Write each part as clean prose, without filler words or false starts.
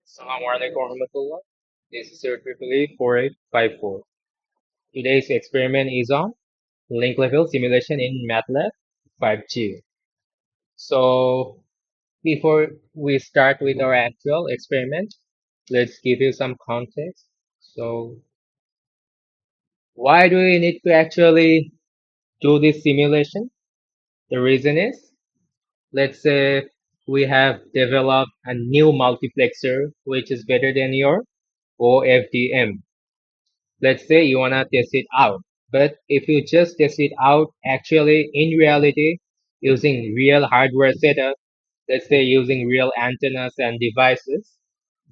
Assalamualaikum warahmatullah. This is your Triple 4854. Today's experiment is on link level simulation in MATLAB 5G. So before we start with our actual experiment, let's give you some context. So why do we need to actually do this simulation? The reason is, let's say we have developed a new multiplexer which is better than your OFDM. Let's say you wanna test it out. But if you just test it out actually in reality using real hardware setup, let's say using real antennas and devices,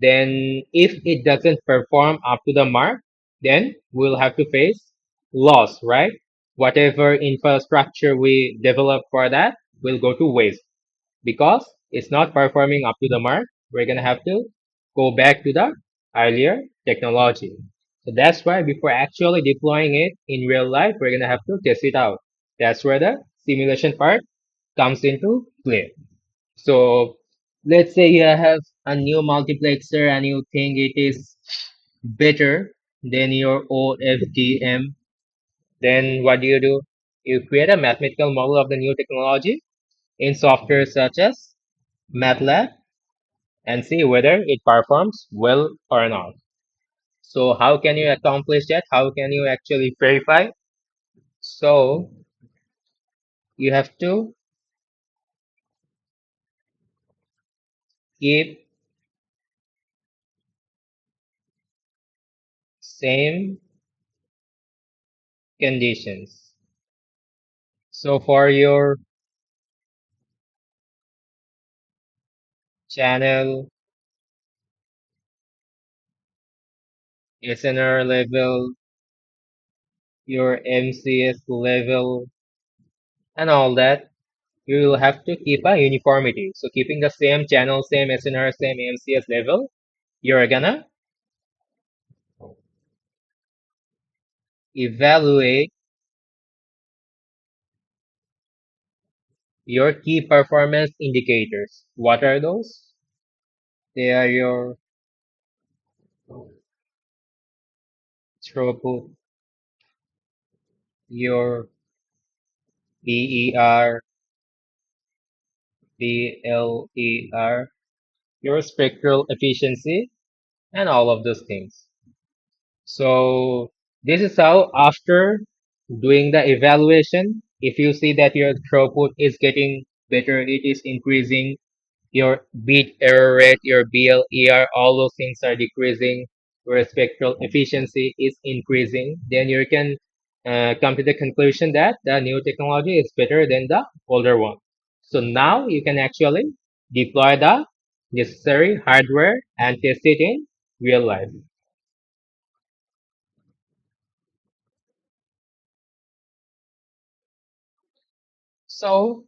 then if it doesn't perform up to the mark, then we'll have to face loss, right? Whatever infrastructure we develop for that will go to waste because it's not performing up to the mark. We're gonna have to go back to the earlier technology. So that's why before actually deploying it in real life, we're gonna have to test it out. That's where the simulation part comes into play. So let's say you have a new multiplexer and you think it is better than your OFDM. Then what do? You create a mathematical model of the new technology in software such as MATLAB and see whether it performs well or not. So how can you accomplish that? How can you actually verify? So you have to keep same conditions. So for your channel, SNR level, your MCS level, and all that, you will have to keep a uniformity. So keeping the same channel, same SNR, same MCS level, you're gonna evaluate your key performance indicators. What are those? They are your throughput, your BER, BLER, your spectral efficiency, and all of those things. So this is how after doing the evaluation, if you see that your throughput is getting better, it is increasing, your bit error rate, your BLER, all those things are decreasing, your spectral efficiency is increasing, then you can come to the conclusion that the new technology is better than the older one. So now you can actually deploy the necessary hardware and test it in real life. So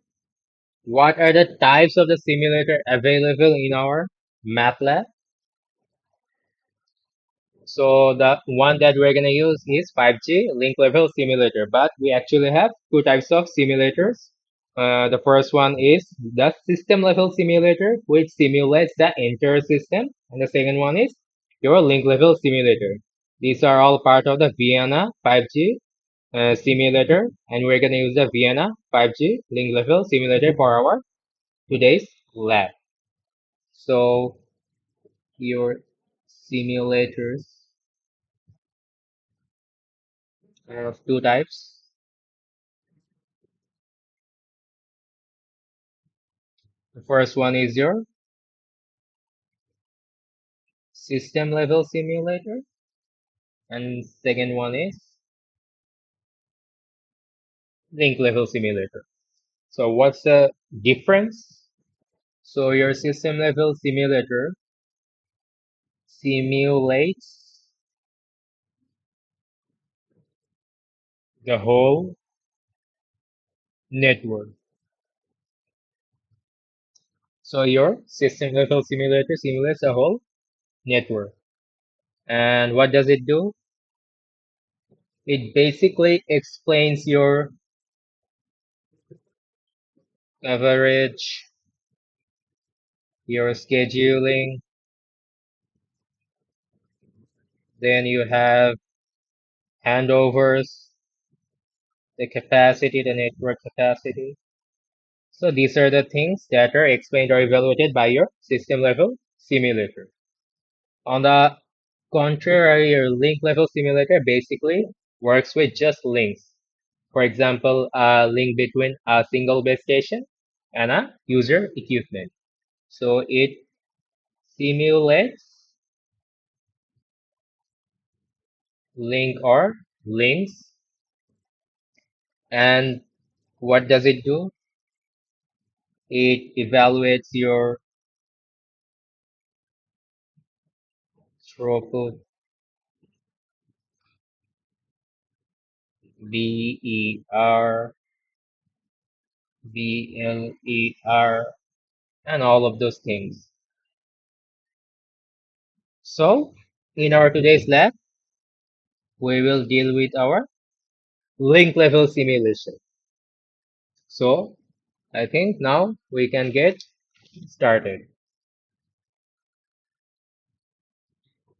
what are the types of the simulator available in our MATLAB? So the one that we're gonna use is 5G link level simulator, but we actually have two types of simulators. The first one is the system level simulator, which simulates the entire system, and the second one is your link level simulator. These are all part of the Vienna 5G simulator, and we're gonna use the Vienna 5G link level simulator for our today's lab. So your simulators of two types. The first one is your system level simulator, and second one is link level simulator. So what's the difference? So your system level simulator simulates the whole network. So your system level simulator simulates the whole network. And what does it do? It basically explains your coverage, your scheduling, Then you have handovers, the capacity, the network capacity. So these are the things that are explained or evaluated by your system level simulator. On the contrary, your link level simulator basically works with just links. For example, a link between a single base station and a user equipment. So it simulates link or links. And what does it do? It evaluates your throughput, BER, BLER, and all of those things. So, in our today's lab, we will deal with our link level simulation. So, I think now we can get started.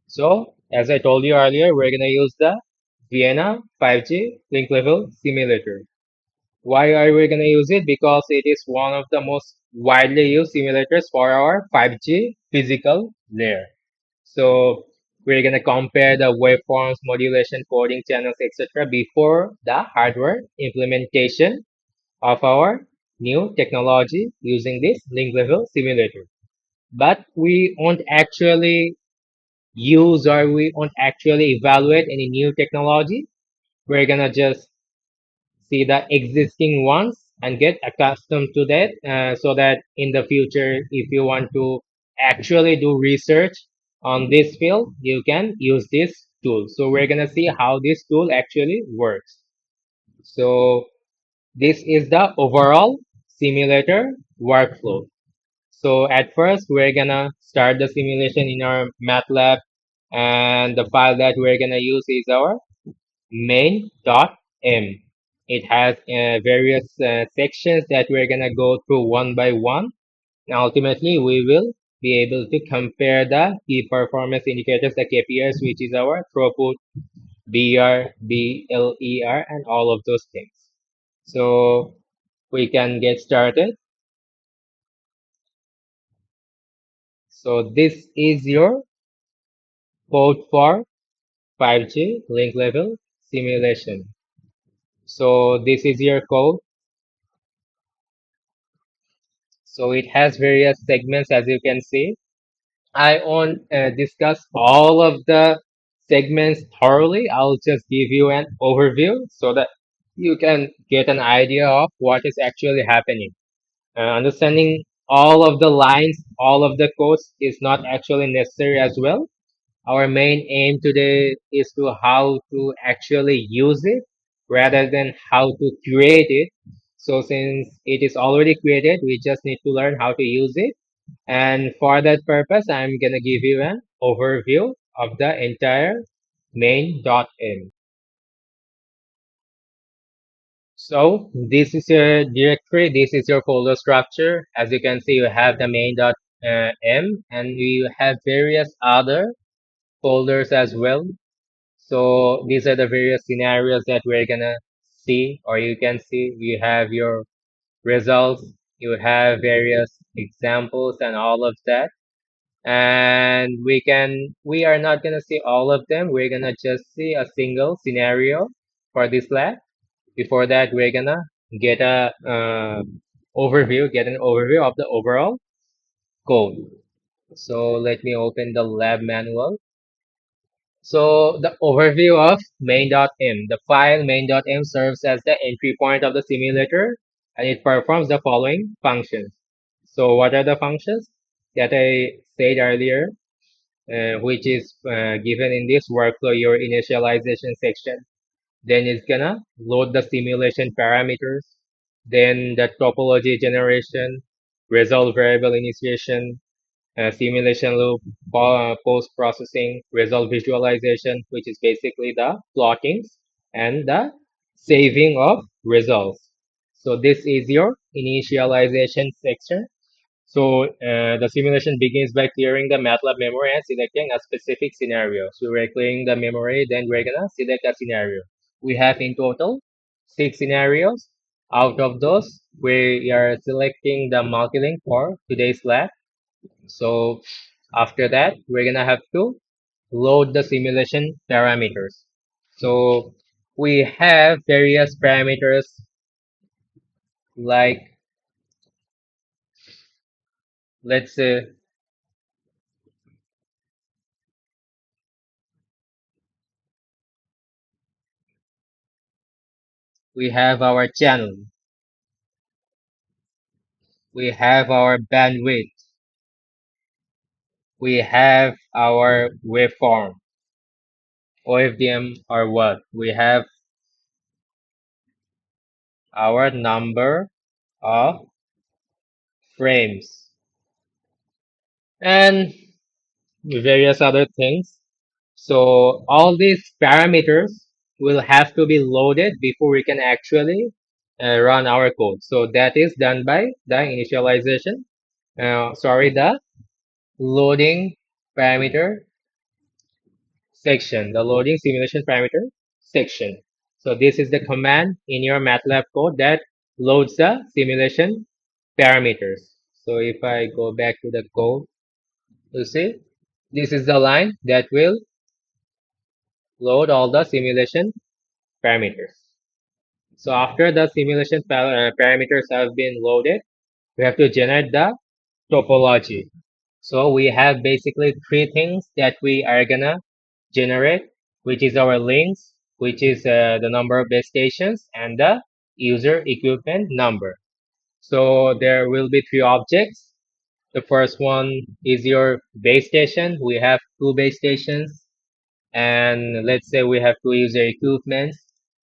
So, as I told you earlier, we're going to use the Vienna 5G link level simulator. Why are we going to use it? Because it is one of the most widely used simulators for our 5G physical layer. So we're going to compare the waveforms, modulation, coding channels, etc. before the hardware implementation of our new technology using this link level simulator. But we won't actually use or we won't actually evaluate any new technology. We're going to just see the existing ones and get accustomed to that so that in the future if you want to actually do research on this field you can use this tool. So we're going to see how this tool actually works. So this is the overall simulator workflow. So at first we're going to start the simulation in our MATLAB, and the file that we're going to use is our main.m. It has various sections that we're going to go through one by one. And ultimately, we will be able to compare the key performance indicators, the KPIs, which is our throughput, BR, BLER, and all of those things. So we can get started. So this is your code for 5G link level simulation. So this is your code. So it has various segments as you can see. I won't discuss all of the segments thoroughly. I'll just give you an overview so that you can get an idea of what is actually happening. Understanding all of the lines, all of the codes is not actually necessary as well. Our main aim today is to how to actually use it rather than how to create it. So since it is already created, we just need to learn how to use it. And for that purpose, I'm going to give you an overview of the entire main.m. So this is your directory. This is your folder structure. As you can see, you have the main.m and you have various other folders as well. So these are the various scenarios that we're gonna see, or you can see. You have your results, you have various examples and all of that. And we are not gonna see all of them. We're gonna just see a single scenario for this lab. Before that, we're gonna get get an overview of the overall code. So let me open the lab manual. So the overview of main.m. The file main.m serves as the entry point of the simulator and it performs the following functions. So what are the functions that I said earlier, which is given in this workflow, your initialization section. Then it's gonna load the simulation parameters, then the topology generation, resolve variable initiation, simulation loop, post-processing, result visualization, which is basically the plottings and the saving of results. So this is your initialization section. So the simulation begins by clearing the MATLAB memory and selecting a specific scenario. So we're clearing the memory, then we're gonna select a scenario. We have in total 6 scenarios. Out of those, we are selecting the multi-link for today's lab. So after that, we're gonna have to load the simulation parameters. So we have various parameters like, let's say, we have our channel, we have our bandwidth, we have our waveform, OFDM or what? We have our number of frames and various other things. So all these parameters will have to be loaded before we can actually run our code. So that is done by the initialization, the loading parameter section, the loading simulation parameter section. So this is the command in your MATLAB code that loads the simulation parameters. So if I go back to the code, you see, this is the line that will load all the simulation parameters. So after the simulation parameters have been loaded, we have to generate the topology. So we have basically three things that we are gonna generate, which is our links, which is the number of base stations, and the user equipment number. So there will be three objects. The first one is your base station. We have two base stations, and let's say we have two user equipments.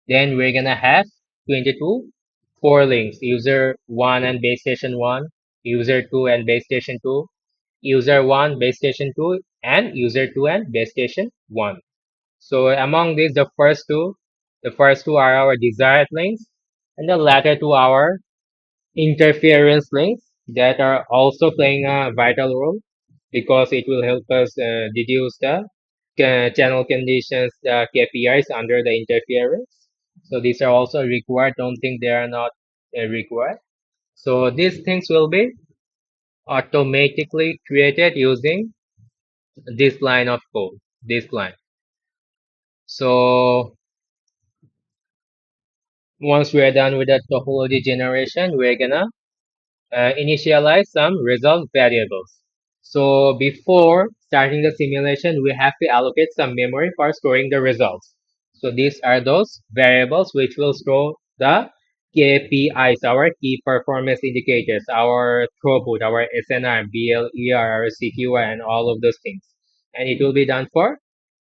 Then we're gonna have 22 four links: user 1 and base station 1, user 2 and base station 2, user 1, base station 2, and user 2 and base station 1. So among these, the first two are our desired links, and the latter two are our interference links that are also playing a vital role because it will help us deduce the channel conditions, the KPIs under the interference. So these are also required. Don't think they are not required. So these things will be automatically created using this line of code, this line. So once we are done with the topology generation, we're gonna initialize some result variables. So before starting the simulation, we have to allocate some memory for storing the results. So these are those variables which will store the KPIs, our key performance indicators, our throughput, our SNR, BLER, our CQI, and all of those things. And it will be done for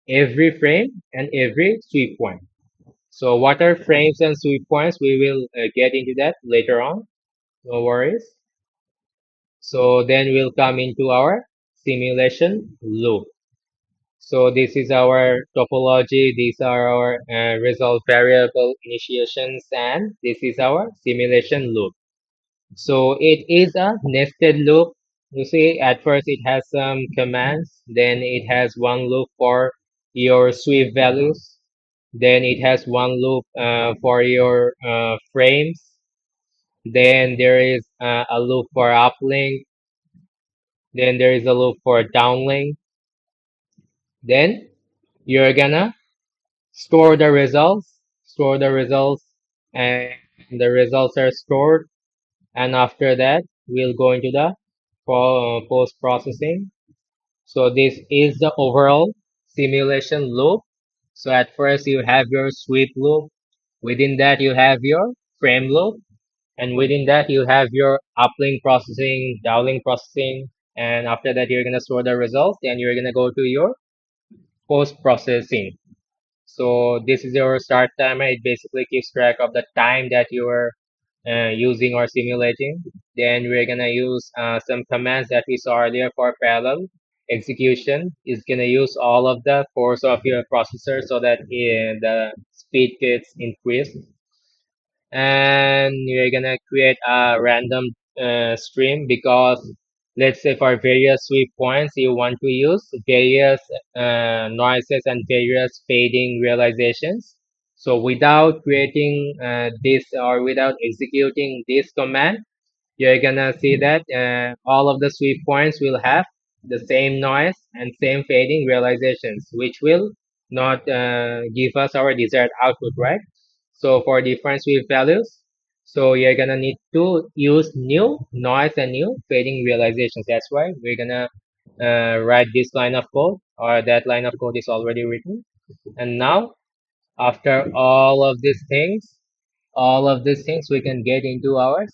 every frame and every sweep point. So what are frames and sweep points? We will get into that later on. No worries. So then we'll come into our simulation loop. So this is our topology. These are our result variable initiations, and this is our simulation loop. So it is a nested loop. You see, at first it has some commands, then it has one loop for your sweep values, then it has one loop for your frames, then there is a loop for uplink, then there is a loop for downlink. Then you're gonna store the results, and the results are stored. And after that, we'll go into the post processing. So this is the overall simulation loop. So at first you have your sweep loop. Within that you have your frame loop. And within that you have your uplink processing, downlink processing. And after that you're gonna store the results. Then you're gonna go to your post processing. So this is your start timer. It basically keeps track of the time that you are using or simulating. Then we're gonna use some commands that we saw earlier for parallel execution. Is gonna use all of the cores of your processor so that the speed gets increased. And you're gonna create a random stream because let's say for various sweep points, you want to use various noises and various fading realizations. So without creating this or without executing this command, you're gonna see that all of the sweep points will have the same noise and same fading realizations, which will not give us our desired output, right? So for different sweep values, so you're gonna need to use new noise and new fading realizations. That's why we're gonna write this line of code, or that line of code is already written. And now, after all of these things, we can get into our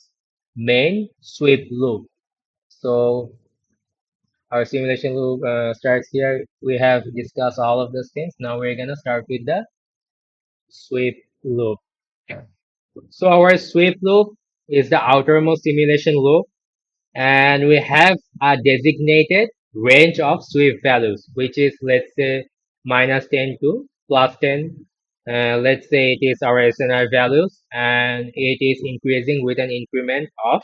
main sweep loop. So our simulation loop starts here. We have discussed all of those things. Now we're gonna start with the sweep loop. So our sweep loop is the outermost simulation loop, and we have a designated range of sweep values, which is, let's say, -10 to +10. Let's say it is our SNR values, and it is increasing with an increment of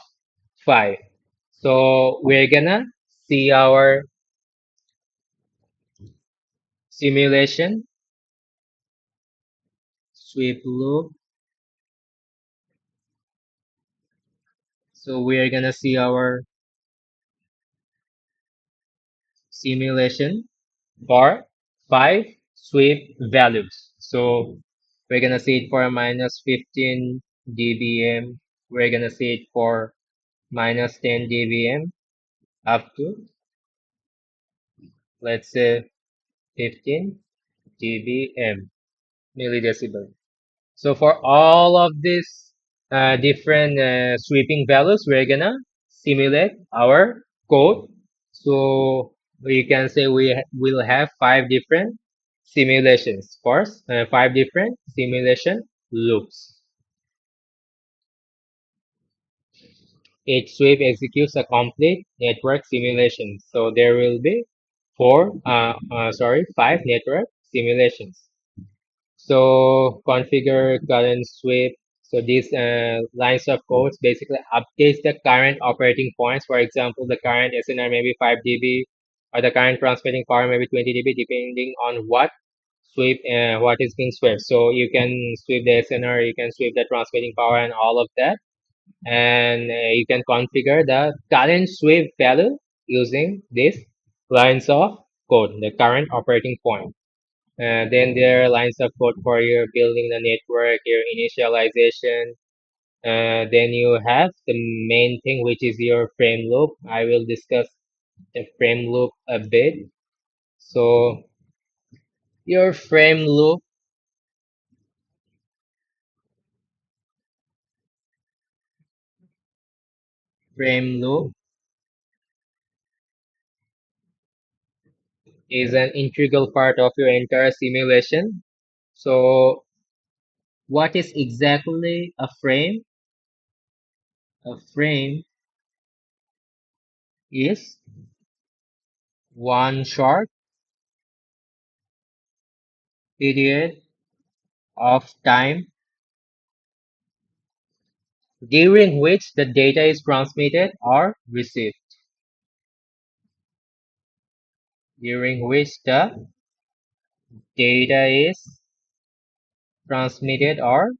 5. So we're gonna see our simulation sweep loop. So we're gonna see our simulation for 5 sweep values. So we're gonna see it for -15 dBm. We're gonna see it for -10 dBm up to, let's say, 15 dBm milledecibel. So for all of these different sweeping values, we're gonna simulate our code. So we can say will have 5 different simulations, first 5 different simulation loops. Each sweep executes a complete network simulation. So there will be 5 network simulations. So configure current sweep. So these lines of codes basically updates the current operating points. For example, the current SNR may be 5 dB, or the current transmitting power may be 20 dB, depending on what is being swept. So you can sweep the SNR, you can sweep the transmitting power and all of that. And you can configure the current sweep value using these lines of code, the current operating point. Then there are lines of code for your building the network, your initialization. Then you have the main thing, which is your frame loop. I will discuss the frame loop a bit. So your frame loop is an integral part of your entire simulation. So what is exactly a frame? A frame is one short period of time during which the data is transmitted or received. During which the data is transmitted or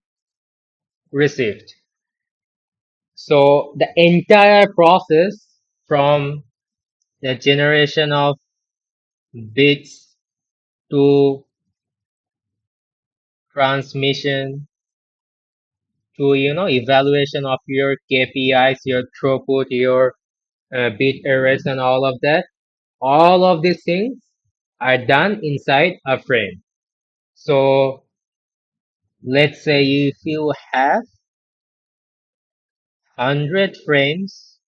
received. So the entire process from the generation of bits to transmission to evaluation of your KPIs, your throughput, your bit errors and all of these things are done inside a frame. So let's say if you have 100 frames,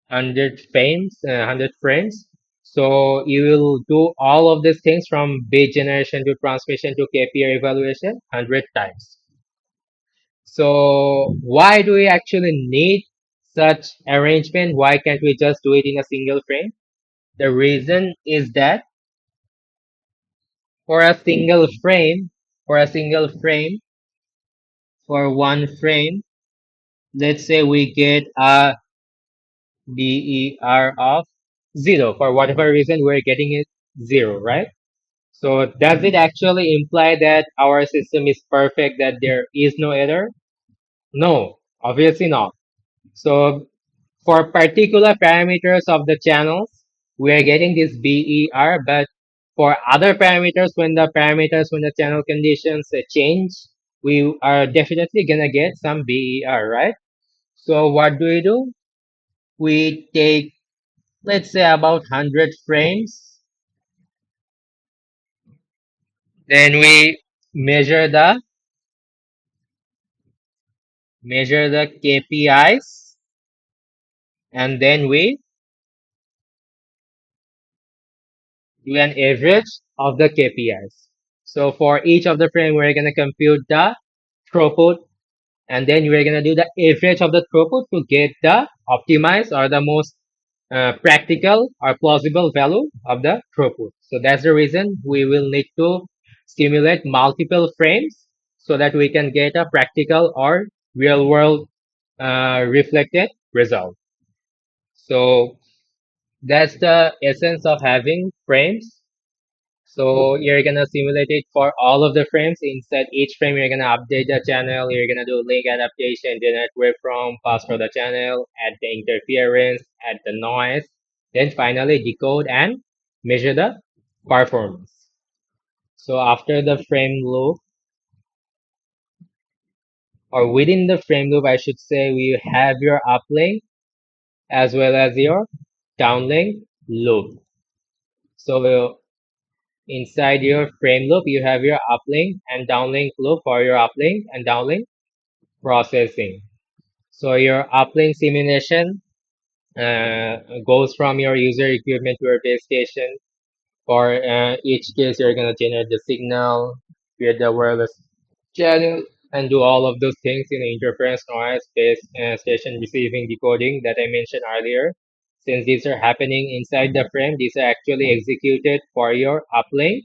100 frames. So you will do all of these things from bit generation to transmission to KPI evaluation 100 times. So why do we actually need such arrangement? Why can't we just do it in a single frame? The reason is that for a single frame, for a single frame, for one frame, let's say we get a BER of 0. For whatever reason, we're getting it 0, right? So does it actually imply that our system is perfect, that there is no error? No, obviously not. So for particular parameters of the channels, we are getting this BER, but for other parameters, when the channel conditions change, we are definitely gonna get some BER, right? So what do? We take, let's say, about 100 frames, then we measure the KPIs, and then we do an average of the KPIs. So for each of the frame, we're gonna compute the throughput, and then we're gonna do the average of the throughput to get the optimized or the most practical or plausible value of the throughput. So that's the reason we will need to simulate multiple frames so that we can get a practical or real world reflected result. So that's the essence of having frames. So you're gonna simulate it for all of the frames. Inside each frame, you're gonna update the channel. You're gonna do link adaptation, generate waveform, pass for the channel, add the interference, add the noise, then finally decode and measure the performance. So after the frame loop, or within the frame loop, I should say, we have your uplink as well as your downlink loop. So inside your frame loop, you have your uplink and downlink loop for your uplink and downlink processing. So your uplink simulation goes from your user equipment to your base station. For each case, you're going to generate the signal, create the wireless channel, and do all of those things in the interference, noise, base station receiving, decoding that I mentioned earlier. Since these are happening inside the frame, these are actually executed for your uplink,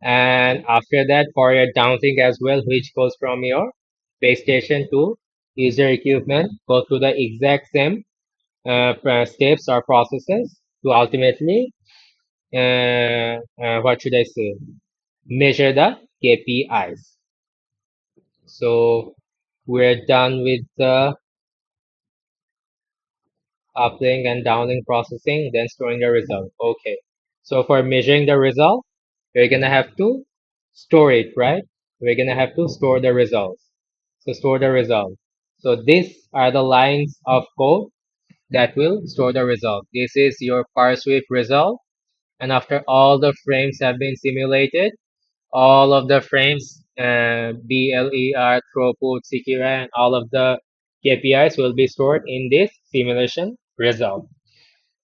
and after that for your downlink as well, which goes from your base station to user equipment, go through the exact same steps or processes to ultimately what should I say, measure the KPIs. So we're done with the uplink and downlink processing, then storing the result. Okay. So for measuring the result, we're gonna have to store it, right? We're gonna have to store the results. So store the result. So these are the lines of code that will store the result. This is your parse width result. And after all the frames have been simulated, all of the frames, BLER, throughput, CQI, and all of the KPIs will be stored in this simulation result.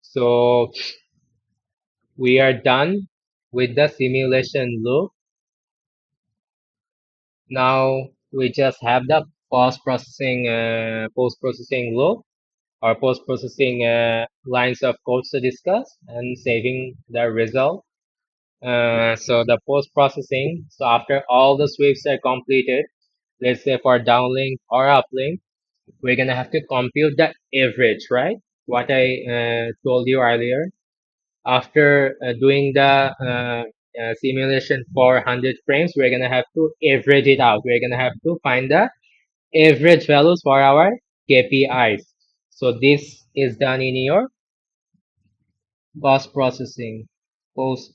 So we are done with the simulation loop. Now we just have the post-processing loop or post-processing lines of codes to discuss and saving the result. So the post-processing, so after all the sweeps are completed, let's say for downlink or uplink, we're gonna have to compute the average, right? What I told you earlier. After doing the simulation for 100 frames, we're gonna have to average it out. We're gonna have to find the average values for our KPIs. So this is done in your post processing. Post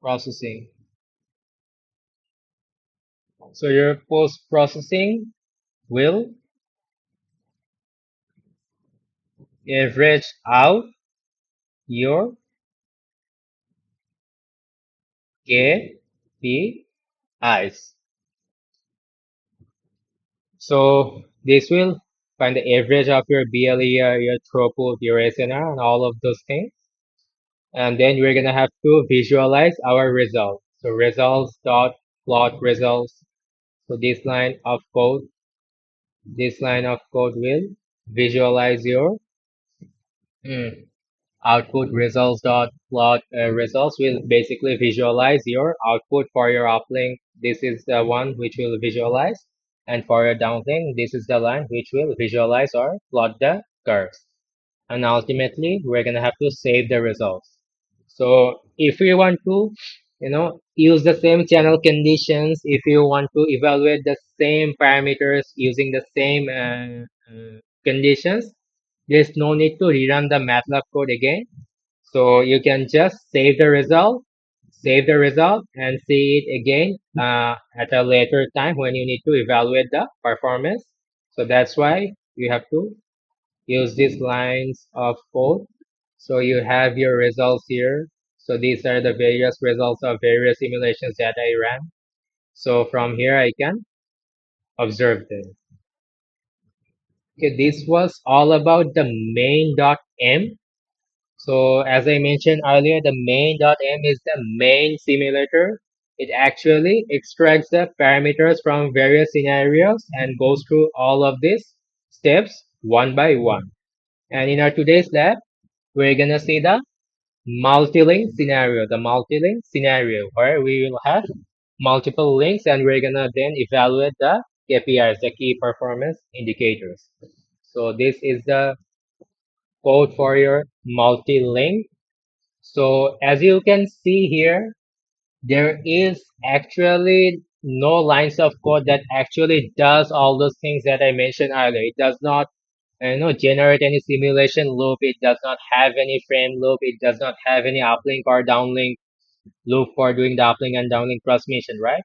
processing. So your post processing will average out your KPIs. So this will find the average of your BLE, your throughput, your SNR, and all of those things. And then we're gonna have to visualize our results. So results dot plot results. So this line of code will visualize your output. Results dot plot results will basically visualize your output for your uplink. This is the one which will visualize. And for your downlink, this is the line which will visualize or plot the curves. And ultimately, we're gonna have to save the results. So if we want to, use the same channel conditions, if you want to evaluate the same parameters using the same conditions, there's no need to rerun the MATLAB code again. So you can just save the result and see it again at a later time when you need to evaluate the performance. So that's why you have to use these lines of code. So you have your results here. So these are the various results of various simulations that I ran. So from here I can observe them. Okay, this was all about the main.m. So as I mentioned earlier, the main.m is the main simulator. It actually extracts the parameters from various scenarios and goes through all of these steps one by one. And in our today's lab, we're gonna see the multi-link scenario where we will have multiple links and we're gonna then evaluate the KPIs, the key performance indicators. So this is the code for your multi-link. So as you can see here, there is actually no lines of code that actually does all those things that I mentioned earlier. It does not generate any simulation loop. It does not have any frame loop. It does not have any uplink or downlink loop for doing the uplink and downlink transmission, right?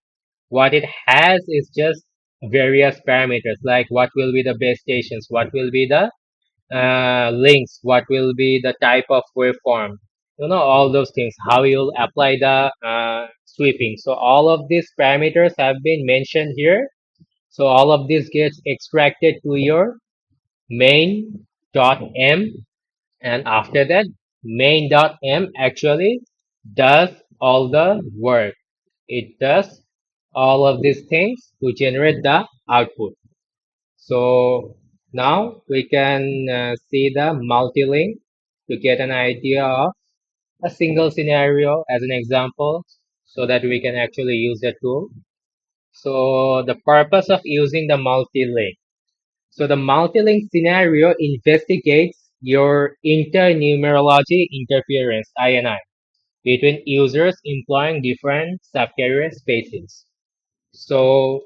What it has is just various parameters like what will be the base stations, what will be the links, what will be the type of waveform, all those things, how you'll apply the sweeping. So all of these parameters have been mentioned here. So all of this gets extracted to your main.m, and after that main.m actually does all the work. It does all of these things to generate the output. So now we can see the multi-link to get an idea of a single scenario as an example so that we can actually use the tool. So the purpose of using the multi-link. So the multi-link scenario investigates your inter-numerology interference (INI) between users employing different subcarrier spaces. So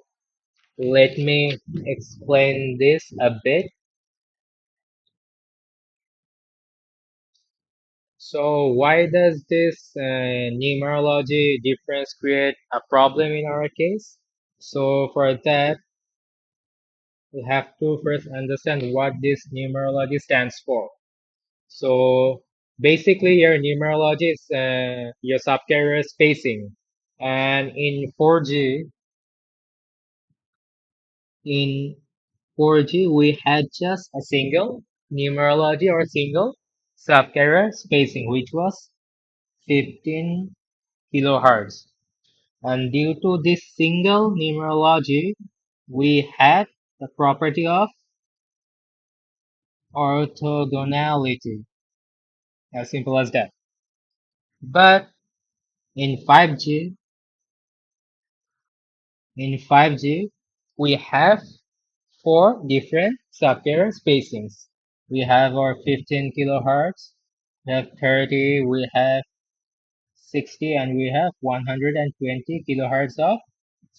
let me explain this a bit. So why does this numerology difference create a problem in our case? So for that, we have to first understand what this numerology stands for. So basically, your numerology is your subcarrier spacing, and in 4G we had just a single numerology or single subcarrier spacing, which was 15 kilohertz. And due to this single numerology, we had the property of orthogonality, as simple as that. But in 5G, in 5G, we have four different subcarrier spacings. We have our 15 kilohertz, we have 30, we have 60, and we have 120 kilohertz of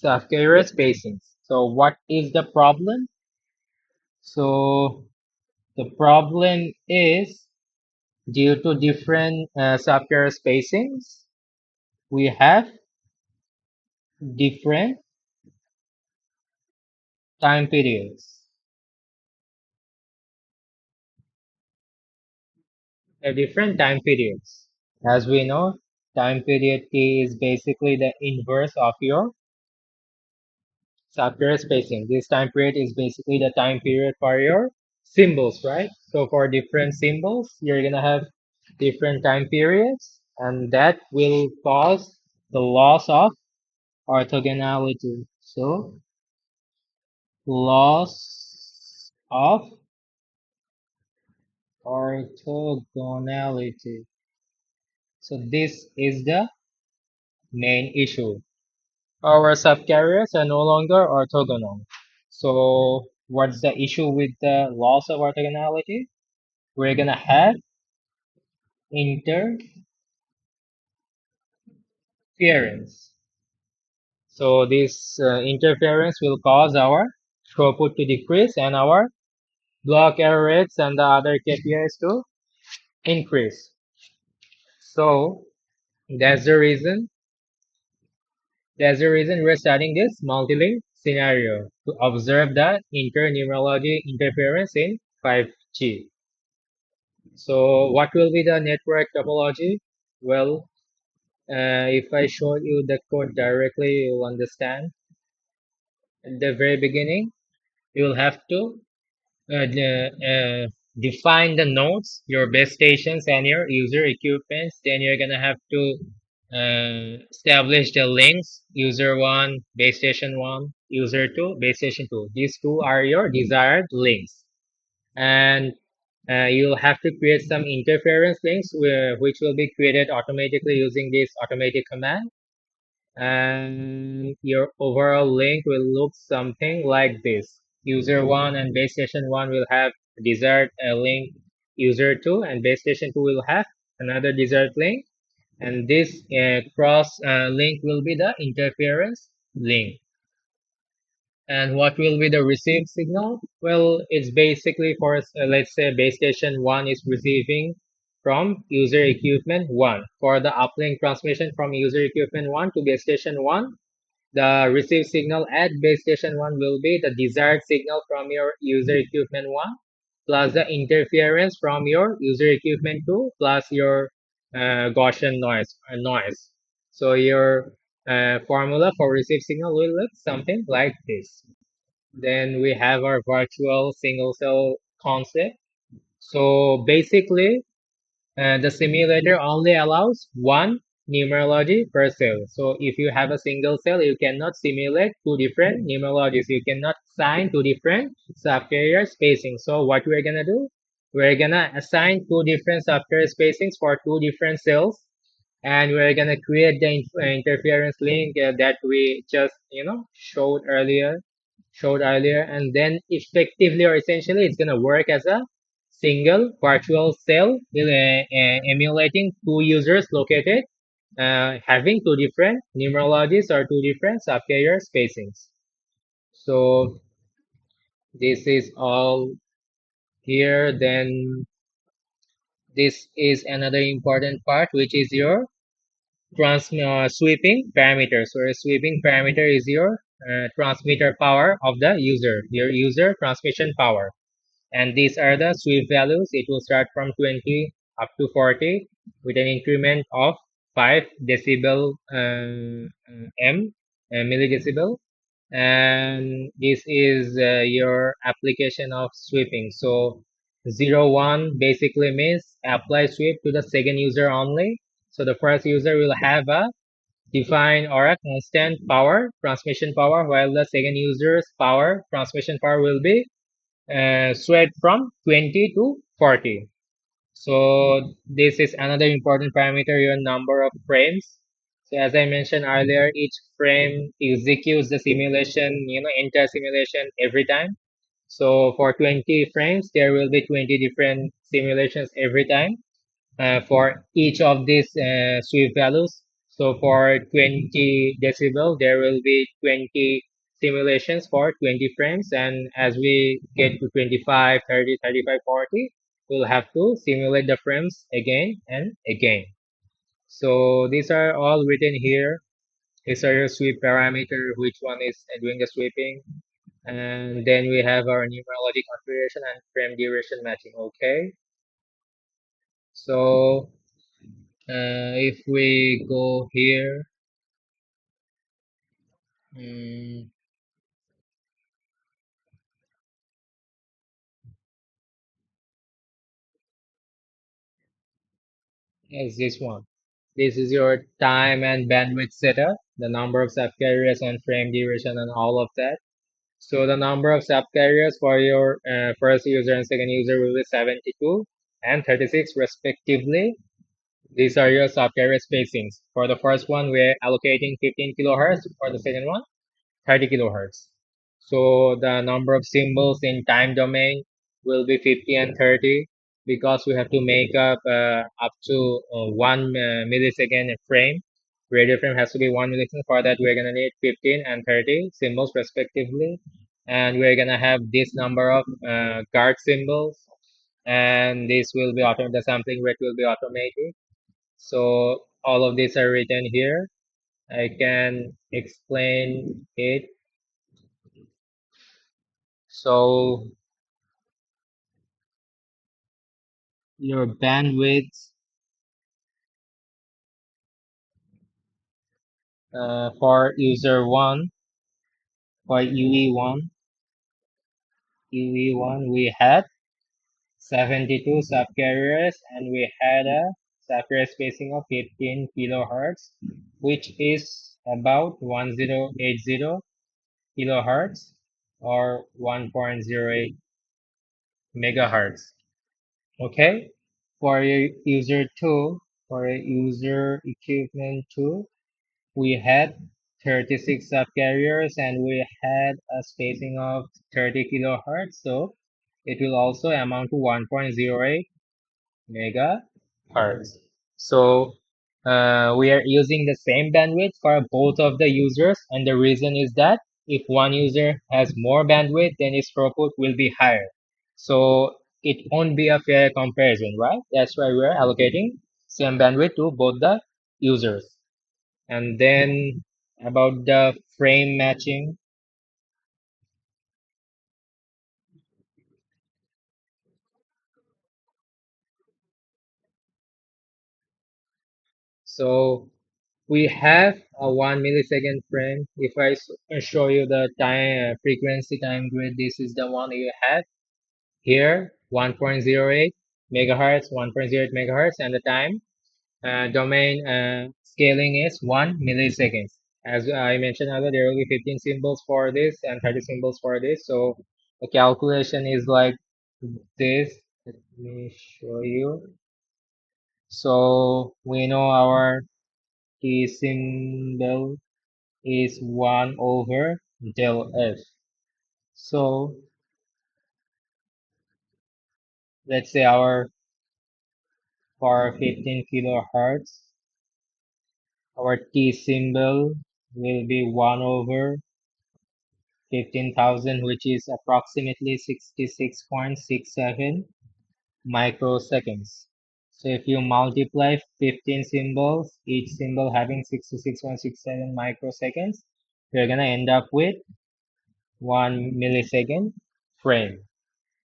subcarrier spacings. So what is the problem? So the problem is due to different subcarrier spacings, we have different time periods. Different time periods. As we know, time period T is basically the inverse of your subcarrier spacing. This time period is basically the time period for your symbols, right? So for different symbols, you're gonna have different time periods, and that will cause the loss of orthogonality. So loss of orthogonality. So this is the main issue. Our subcarriers are no longer orthogonal. So what's the issue with the laws of orthogonality? We're gonna have interference. So this interference will cause our throughput to decrease and our block error rates and the other KPIs to increase. So that's the reason we're studying this multi-link scenario to observe the inter-numerology interference in 5G. So what will be the network topology? Well, if I show you the code directly, you'll understand. At the very beginning, you'll have to define the nodes, your base stations, and your user equipments. Then you're gonna have to establish the links: user one, base station one, user two, base station two. These two are your desired links, and you'll have to create some interference links which will be created automatically using this automatic command. And your overall link will look something like this. User 1 and base station 1 will have desired link. User 2 and base station 2 will have another desired link. And this cross link will be the interference link. And what will be the received signal? Well, it's basically for, let's say, base station 1 is receiving from user equipment 1. For the uplink transmission from user equipment 1 to base station 1, the received signal at base station 1 will be the desired signal from your user equipment 1 plus the interference from your user equipment 2 plus your Gaussian noise. So your formula for received signal will look something like this. Then we have our virtual single cell concept. So basically, the simulator only allows one numerology per cell. So if you have a single cell, you cannot simulate two different numerologies. You cannot assign two different subcarrier spacings. So what we're gonna do? We're gonna assign two different subcarrier spacings for two different cells, and we're gonna create the interference link that we just showed earlier, and then effectively or essentially it's gonna work as a single virtual cell emulating two users located having two different numerologies or two different subcarrier spacings. So this is all here. Then this is another important part, which is your sweeping parameter. So a sweeping parameter is your transmitter power of the user, your user transmission power. And these are the sweep values. It will start from 20 up to 40 with an increment of 5 decibel m milledecibel. And this is your application of sweeping. So 0, 1 basically means apply sweep to the second user only. So the first user will have a defined or a constant power, transmission power, while the second user's power, transmission power will be swayed from 20 to 40. So this is another important parameter, your number of frames. So as I mentioned earlier, each frame executes the simulation, entire simulation every time. So for 20 frames, there will be 20 different simulations every time for each of these sweep values. So for 20 decibel, there will be 20 simulations for 20 frames. And as we get to 25, 30, 35, 40, we'll have to simulate the frames again and again. So these are all written here. These are your sweep parameter, which one is doing the sweeping. And then we have our numerology configuration and frame duration matching. Okay. So if we go here, mm, is this one. This is your time and bandwidth setup, the number of subcarriers and frame duration and all of that. So the number of subcarriers for your first user and second user will be 72 and 36 respectively. These are your subcarrier spacings. For the first one, we're allocating 15 kilohertz. For the second one, 30 kilohertz. So the number of symbols in time domain will be 50 and 30 because we have to make up to 1 millisecond frame. Radio frame has to be 1 millisecond. For that, we're gonna need 15 and 30 symbols respectively, and we're gonna have this number of guard symbols, and this will be the sampling rate will be automated. So all of these are written here. I can explain it. So your bandwidth for user one, for UE1, we had 72 subcarriers and we had a subcarrier spacing of 15 kilohertz, which is about 1080 kilohertz or 1.08 megahertz. Okay, for user 2, for user equipment 2, we had 36 subcarriers and we had a spacing of 30 kilohertz, so it will also amount to 1.08 megahertz. So we are using the same bandwidth for both of the users, and the reason is that if one user has more bandwidth, then its throughput will be higher. So it won't be a fair comparison, right? That's why we're allocating same bandwidth to both the users. And then about the frame matching. So we have a 1 millisecond frame. If I show you the time frequency time grid, this is the one you have here, 1.08 megahertz, 1.08 megahertz, and the time domain scaling is 1 millisecond. As I mentioned earlier, there will be 15 symbols for this and 30 symbols for this. So the calculation is like this. Let me show you. So we know our T symbol is 1 over del F. So let's say our for 15 kilohertz, our T symbol will be 1 over 15,000, which is approximately 66.67 microseconds. So if you multiply 15 symbols, each symbol having 66.67 microseconds, you're gonna end up with 1 millisecond frame.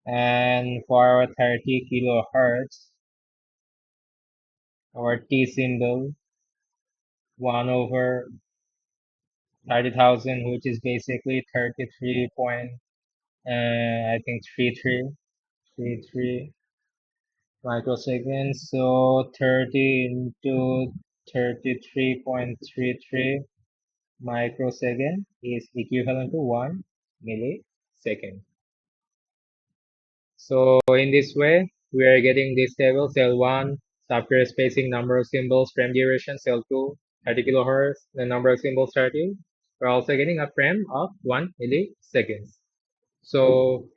And for our 30 kilohertz, our T symbol, 1 over 30,000, which is basically 33 point, I think 33 microseconds. So 30 into 33.33 microsecond is equivalent to 1 millisecond. So in this way, we are getting this table: cell 1, subcarrier spacing, number of symbols, frame duration; cell 2, 30 kilohertz, the number of symbols 30. We're also getting a frame of 1 milliseconds. So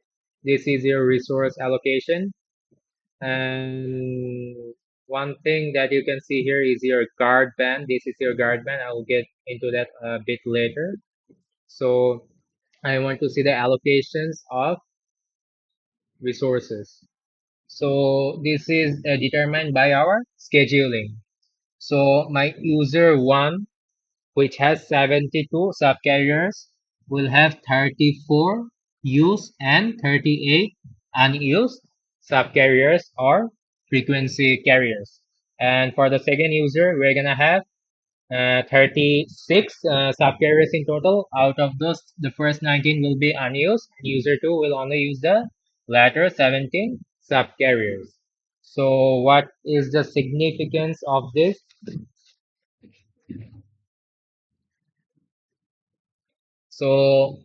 this is your resource allocation. And one thing that you can see here is your guard band. This is your guard band. I will get into that a bit later. So I want to see the allocations of resources. So this is determined by our scheduling. So my user 1, which has 72 subcarriers, will have 34 used and 38 unused subcarriers or frequency carriers. And for the second user, we're gonna have 36 subcarriers in total. Out of those, the first 19 will be unused. User 2 will only use the latter 17 subcarriers. So what is the significance of this? So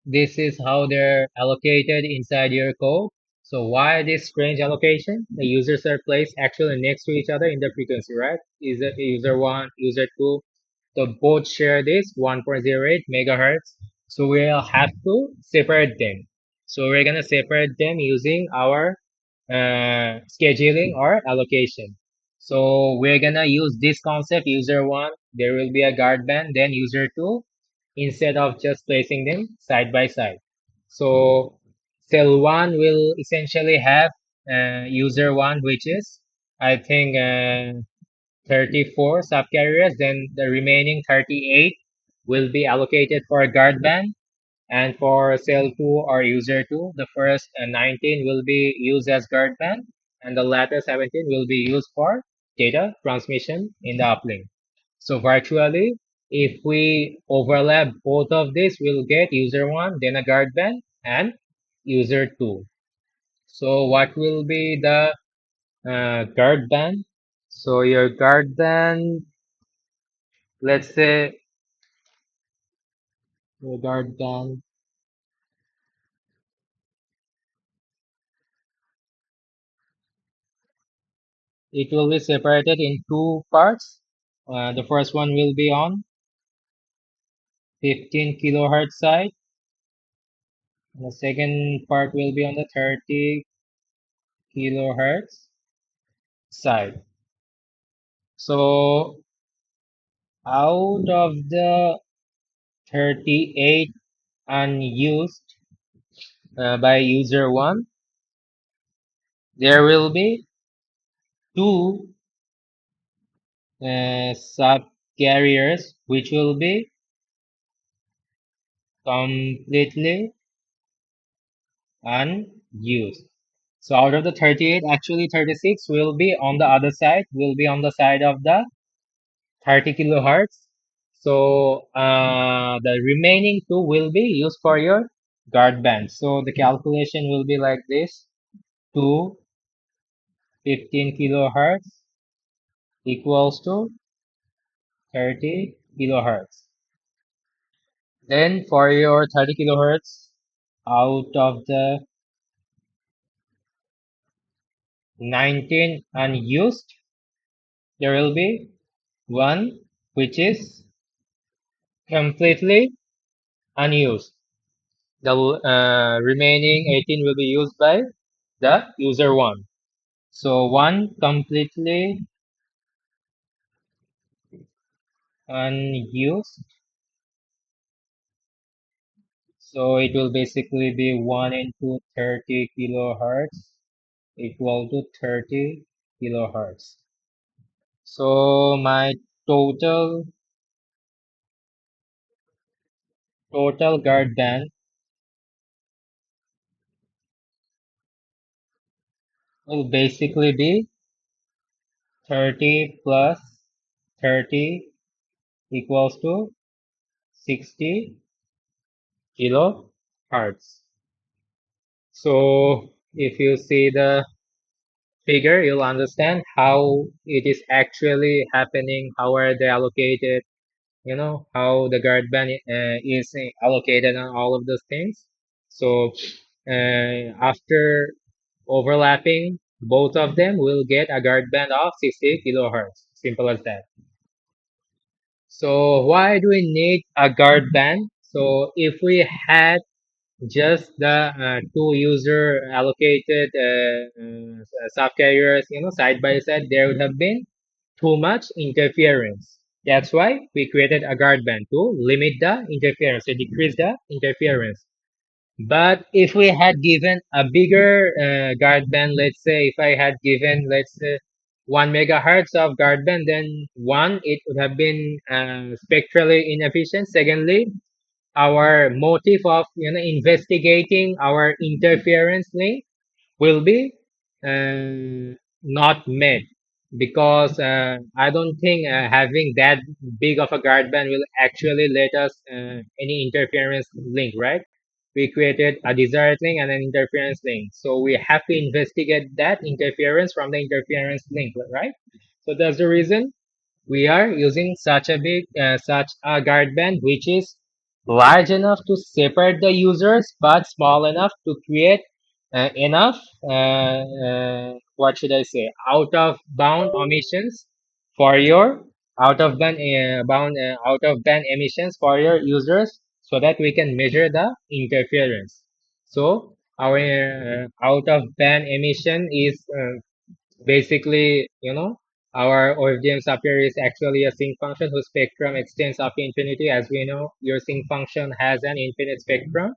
this is how they're allocated inside your code. So why this strange allocation? The users are placed actually next to each other in the frequency, right? User 1, user 2. So both share this 1.08 megahertz. So we'll have to separate them. So we're gonna separate them using our scheduling or allocation. So we're gonna use this concept, user one, there will be a guard band, then user two, instead of just placing them side by side. So cell one will essentially have user one, which is, I think, 34 subcarriers, then the remaining 38 will be allocated for a guard band. And for cell 2 or user 2, the first 19 will be used as guard band, and the latter 17 will be used for data transmission in the uplink. So virtually, if we overlap both of these, we'll get user 1, then a guard band, and user 2. So what will be the guard band? So your guard band, let's say your guard band, it will be separated in two parts. The first one will be on 15 kilohertz side, and the second part will be on the 30 kilohertz side. So out of the 38 unused by user 1, there will be two subcarriers which will be completely unused. So out of the 38, actually 36 will be on the other side, will be on the side of the 30 kilohertz. So the remaining two will be used for your guard band. So the calculation will be like this: 2 15 kilohertz equals to 30 kilohertz. Then for your 30 kilohertz, out of the 19 unused, there will be one which is completely unused. The remaining 18 will be used by the user one. So one completely unused. So it will basically be 1 into 30 kilohertz equal to 30 kilohertz. So my total guard band will basically be 30 plus 30 equals to 60 kilohertz. So if you see the figure, you'll understand how it is actually happening, how are they allocated, how the guard band is allocated on all of those things. So after overlapping both of them, we'll get a guard band of 60 kilohertz. Simple as that. So why do we need a guard band? So if we had just the two user allocated subcarriers, side by side, there would have been too much interference. That's why we created a guard band to limit the interference, to decrease the interference. But if we had given a bigger guard band, let's say if I had given, let's say, 1 megahertz of guard band, then one, it would have been spectrally inefficient. Secondly, our motive of investigating our interference link will be not met, because I don't think having that big of a guard band will actually let us any interference link, right? We created a desired link and an interference link, so we have to investigate that interference from the interference link, right? So that's the reason we are using such a guard band which is large enough to separate the users but small enough to create enough what should I say, out of bound omissions for your out of band emissions for your users, so that we can measure the interference. So our out of band emission is basically, our OFDM subcarrier is actually a sinc function whose spectrum extends up to infinity. As we know, your sinc function has an infinite spectrum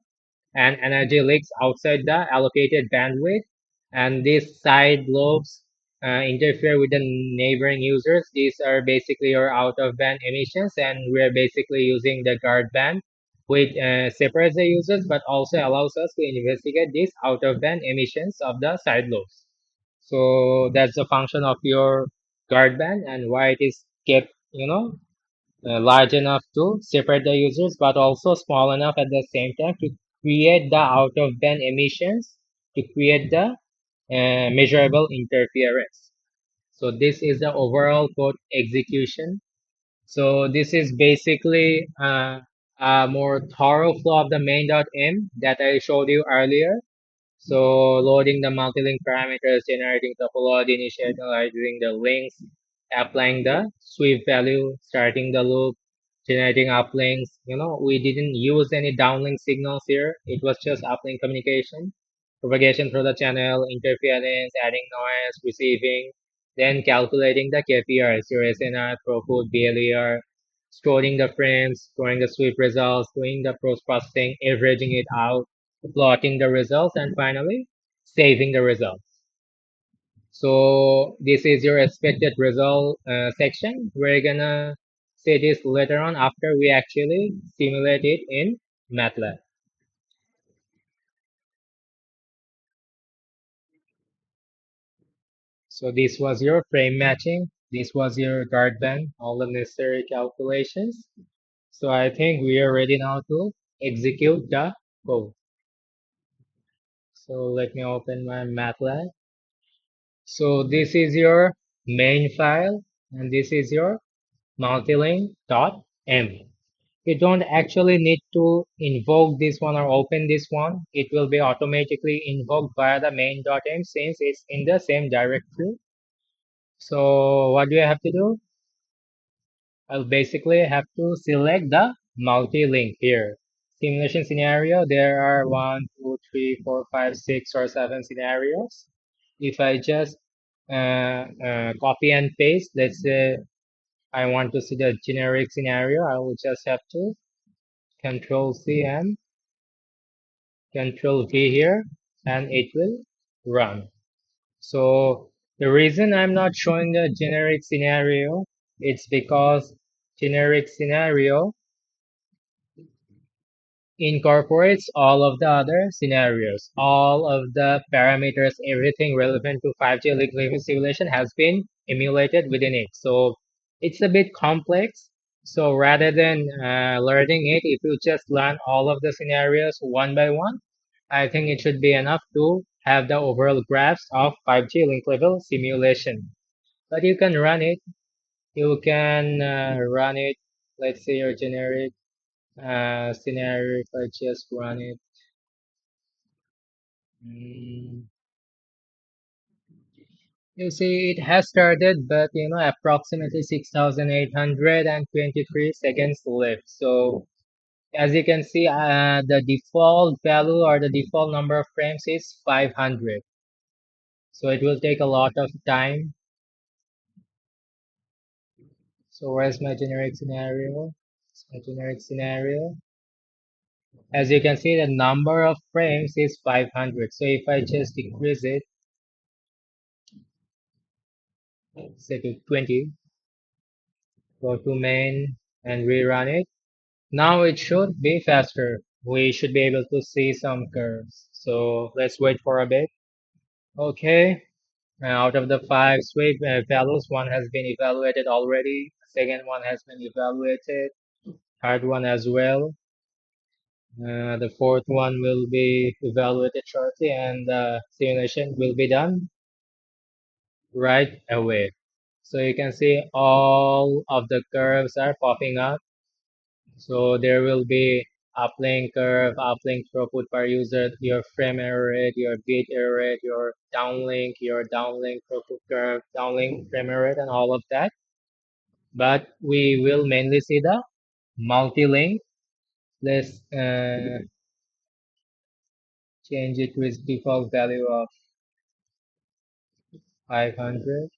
and energy leaks outside the allocated bandwidth. And these side lobes interfere with the neighboring users. These are basically your out of band emissions, and we're basically using the guard band, which separates the users but also allows us to investigate these out of band emissions of the side lobes. So that's the function of your guard band and why it is kept, large enough to separate the users, but also small enough at the same time to create the out of band emissions, to create the measurable interference. So this is the overall code execution. So this is basically a more thorough flow of the main.m that I showed you earlier. So loading the multi-link parameters, generating topology, initializing the links, applying the sweep value, starting the loop, generating uplinks. We didn't use any downlink signals here. It was just uplink communication, propagation through the channel, interference, adding noise, receiving, then calculating the KPRs, your SNR, throughput, BLER, storing the frames, storing the sweep results, doing the post-processing, averaging it out, plotting the results, and finally saving the results. So this is your expected result section. We're gonna see this later on after we actually simulate it in MATLAB. So this was your frame matching. This was your guard band, all the necessary calculations. So I think we are ready now to execute the code. So let me open my MATLAB. So this is your main file and this is your multilink.m. You don't actually need to invoke this one or open this one. It will be automatically invoked via the main.m since it's in the same directory. So what do I have to do? I'll basically have to select the multi-link here. Simulation scenario, there are 1, 2, 3, 4, 5, 6 or 7 scenarios. If I just copy and paste, let's say I want to see the generic scenario, I will just have to Control C and Control V here, and it will run. So the reason I'm not showing the generic scenario, it's because generic scenario incorporates all of the other scenarios. All of the parameters, everything relevant to 5G link simulation has been emulated within it. So it's a bit complex. So rather than learning it, if you just learn all of the scenarios one by one, I think it should be enough to have the overall grasp of 5G link level simulation. But you can run it. You can run it. Let's say your generic scenario. If I just run it, mm, you see it has started, but approximately 6,823 seconds left. So as you can see, the default value or the default number of frames is 500. So it will take a lot of time. So where's my generic scenario? My generic scenario. As you can see, the number of frames is 500. So if I just decrease it, say to 20, go to main and rerun it. Now it should be faster. We should be able to see some curves. So let's wait for a bit. Okay, out of the 5 sweep values, one has been evaluated already. Second one has been evaluated. Third one as well. The fourth one will be evaluated shortly, and the simulation will be done right away. So you can see all of the curves are popping up. So there will be uplink curve, uplink throughput per user, your frame error rate, your bit error rate, your downlink throughput curve, downlink frame error rate, and all of that. But we will mainly see the multi-link Let's change it to its default value of 500.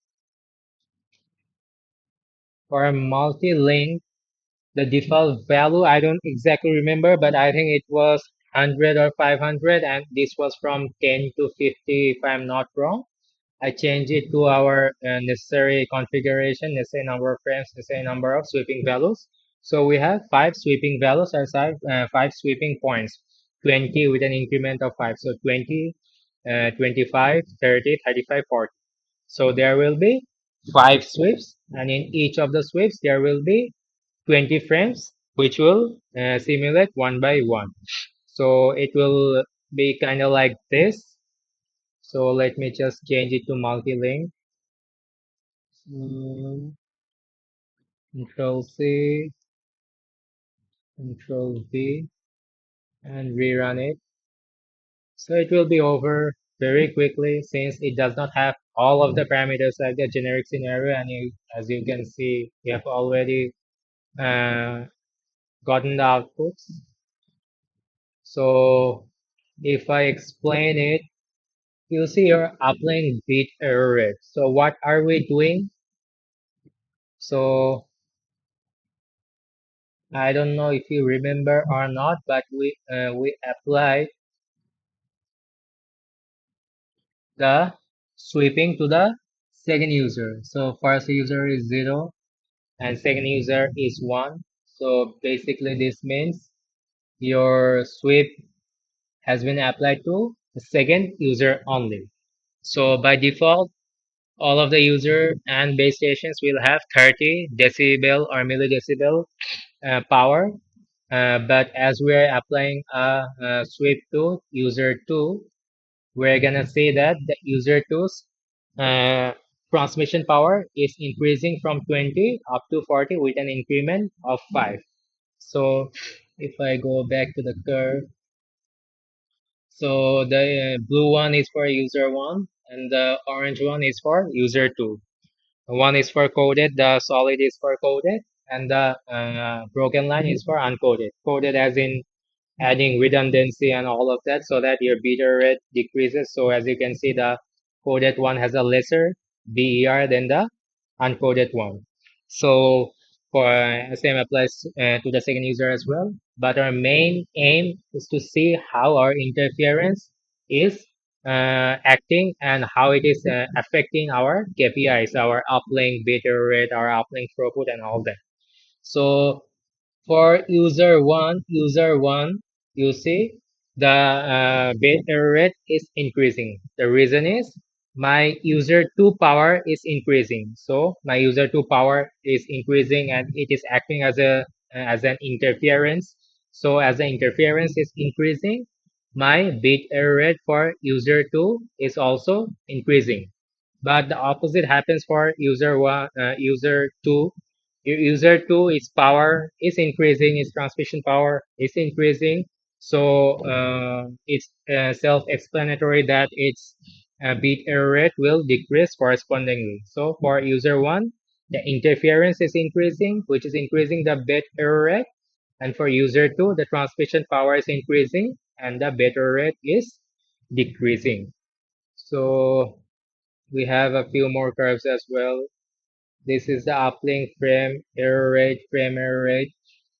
For a multi-link, the default value, I don't exactly remember, but I think it was 100 or 500, and this was from 10 to 50 if I'm not wrong. I change it to our necessary configuration, necessary number of frames, necessary number of sweeping values. So we have 5 sweeping values or 5 sweeping points, 20 with an increment of 5. So 20, 25, 30, 35, 40. So there will be 5 sweeps, and in each of the sweeps there will be 20 frames, which will simulate one by one. So it will be kind of like this. So let me just change it to multi-link. Control C, Control V, and rerun it. So it will be over very quickly since it does not have all of the parameters like the generic scenario. And as you can see, we have already uh, gotten the outputs. So if I explain it, you'll see you're applying bit error rate. So what are we doing? So I don't know if you remember or not, but we applied the sweeping to the second user. So first user is 0 and second user is 1. So basically this means your sweep has been applied to the second user only. So by default, all of the user and base stations will have 30 decibel or milledecibel power. But as we're applying a sweep to user 2, we're gonna say that the user 2's uh, transmission power is increasing from 20 up to 40 with an increment of 5. So if I go back to the curve, so the blue one is for user 1 and the orange one is for user 2. One is for coded, the solid is for coded, and the broken line is for uncoded. Coded as in adding redundancy and all of that so that your beta rate decreases. So as you can see, the coded one has a lesser BER than the uncoded one. So for same applies to the second user as well. But our main aim is to see how our interference is acting and how it is affecting our KPIs, our uplink beta rate, our uplink throughput, and all that. So for user one, you see the bit error rate is increasing. The reason is my user 2 power is increasing. So my user 2 power is increasing and it is acting as an interference. So as the interference is increasing, my bit error rate for user 2 is also increasing. But the opposite happens for user 2. User 2, its power is increasing, its transmission power is increasing. So it's self-explanatory that its bit error rate will decrease correspondingly. So for user 1, the interference is increasing, which is increasing the bit error rate. And for user 2, the transmission power is increasing and the bit error rate is decreasing. So we have a few more curves as well. This is the uplink frame error rate.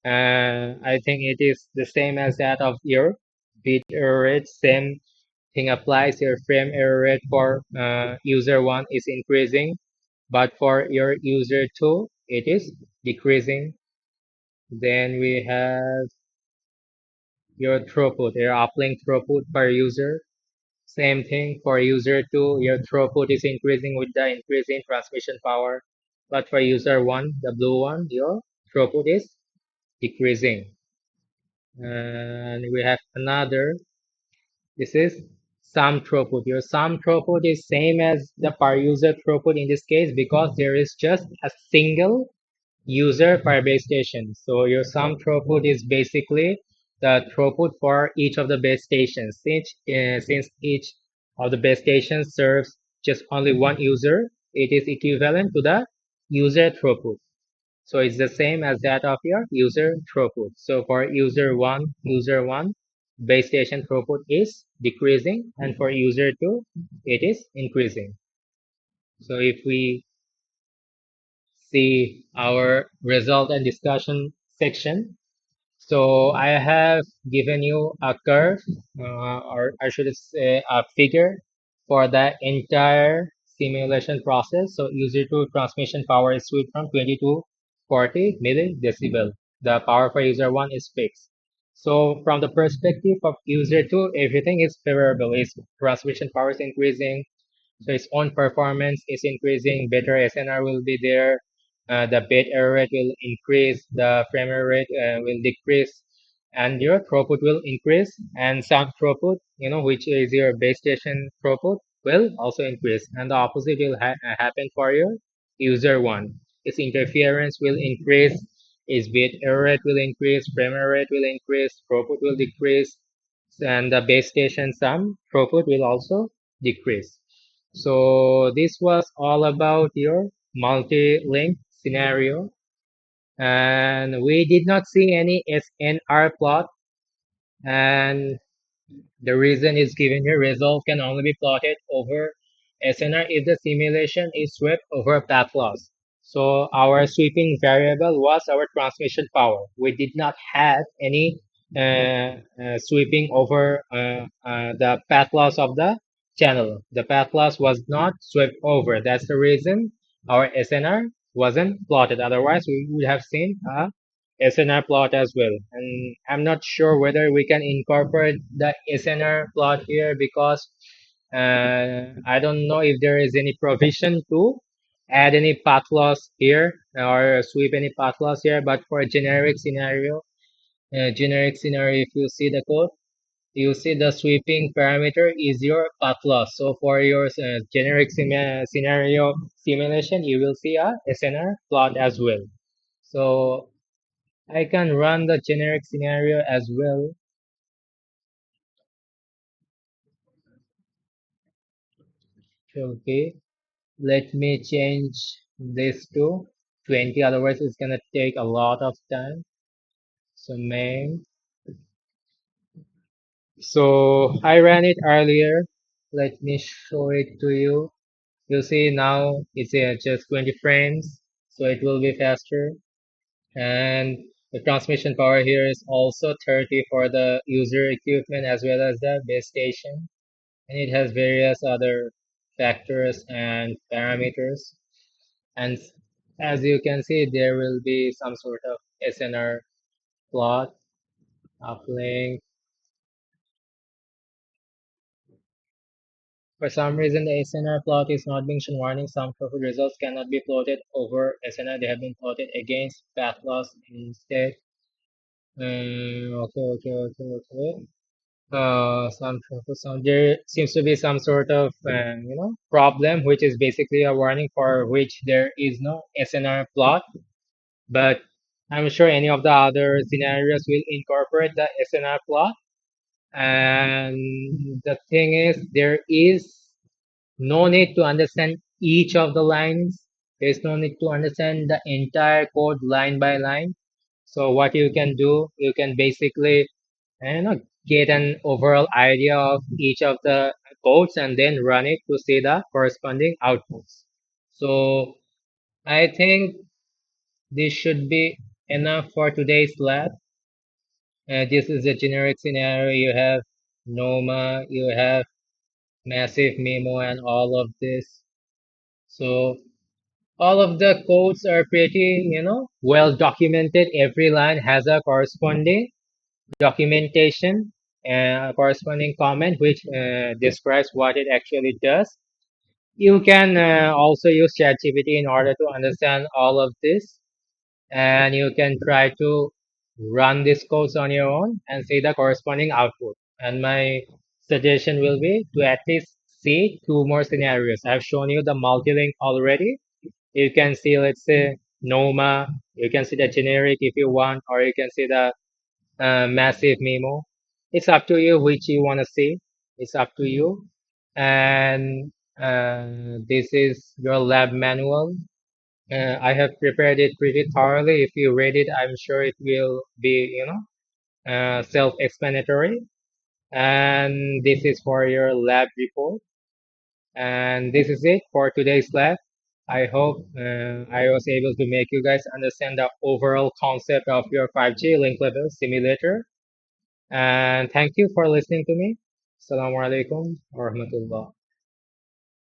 I think it is the same as that of your bit error rate. Same thing applies. Your frame error rate for user 1 is increasing, but for your user 2, it is decreasing. Then we have your throughput, your uplink throughput per user. Same thing for user 2, your throughput is increasing with the increase in transmission power. But for user 1, the blue one, your throughput is decreasing. And we have another, this is sum throughput. Your sum throughput is same as the per user throughput in this case because there is just a single user per base station. So your sum throughput is basically the throughput for each of the base stations. Since each of the base stations serves just only one user, it is equivalent to the user throughput. So it's the same as that of your user throughput. So for user one, base station throughput is decreasing, and for user two, it is increasing. So if we see our result and discussion section, so I have given you a curve, or I should say a figure for the entire simulation process. So user 2 transmission power is switched from 20 to 40 milledecibel. The power for user 1 is fixed. So from the perspective of user 2, everything is favorable. Its transmission power is increasing, so its own performance is increasing, better SNR will be there, the bit error rate will increase, the frame error rate will decrease, and your throughput will increase, and some throughput, which is your base station throughput, will also increase, and the opposite will happen for your user one. Its interference will increase, its bit error rate will increase, frame error rate will increase, throughput will decrease, and the base station sum throughput will also decrease. So this was all about your multi-link scenario, and we did not see any SNR plot, and the reason is given here. Result can only be plotted over SNR if the simulation is swept over path loss. So our sweeping variable was our transmission power. We did not have any sweeping over the path loss of the channel. The path loss was not swept over. That's the reason our SNR wasn't plotted. Otherwise, we would have seen a SNR plot as well. And I'm not sure whether we can incorporate the SNR plot here because I don't know if there is any provision to add any path loss here or sweep any path loss here. But for a generic scenario, if you see the code, you see the sweeping parameter is your path loss. So for your generic scenario simulation, you will see a SNR plot as well. So I can run the generic scenario as well. Okay, let me change this to 20, otherwise it's gonna take a lot of time. So main. So I ran it earlier. Let me show it to you. You'll see now it's just 20 frames, so it will be faster. And the transmission power here is also 30 for the user equipment as well as the base station. And it has various other factors and parameters. And as you can see, there will be some sort of SNR plot, uplink. For some reason, the SNR plot is not being shown. Warning, some profit results cannot be plotted over SNR. They have been plotted against path loss instead. Okay. There seems to be some sort of problem, which is basically a warning for which there is no SNR plot. But I'm sure any of the other scenarios will incorporate the SNR plot. And the thing is, there is no need to understand each of the lines. There's no need to understand the entire code line by line. So what you can do, you can basically get an overall idea of each of the codes and then run it to see the corresponding outputs. So I think this should be enough for today's lab. This is a generic scenario. You have NOMA, you have massive memo and all of this. So all of the codes are pretty, well documented. Every line has a corresponding documentation and a corresponding comment which describes what it actually does. You can also use ChatGPT in order to understand all of this, and you can try to run these codes on your own and see the corresponding output. And my suggestion will be to at least see two more scenarios. I've shown you the multi-link already. You can see, let's say, NOMA. You can see the generic if you want, or you can see the massive memo. It's up to you which you want to see. It's up to you. And this is your lab manual. I have prepared it pretty thoroughly. If you read it, I'm sure it will be, self-explanatory. And this is for your lab report. And this is it for today's lab. I hope I was able to make you guys understand the overall concept of your 5G link level simulator. And thank you for listening to me. Assalamu alaikum wa rahmatullah.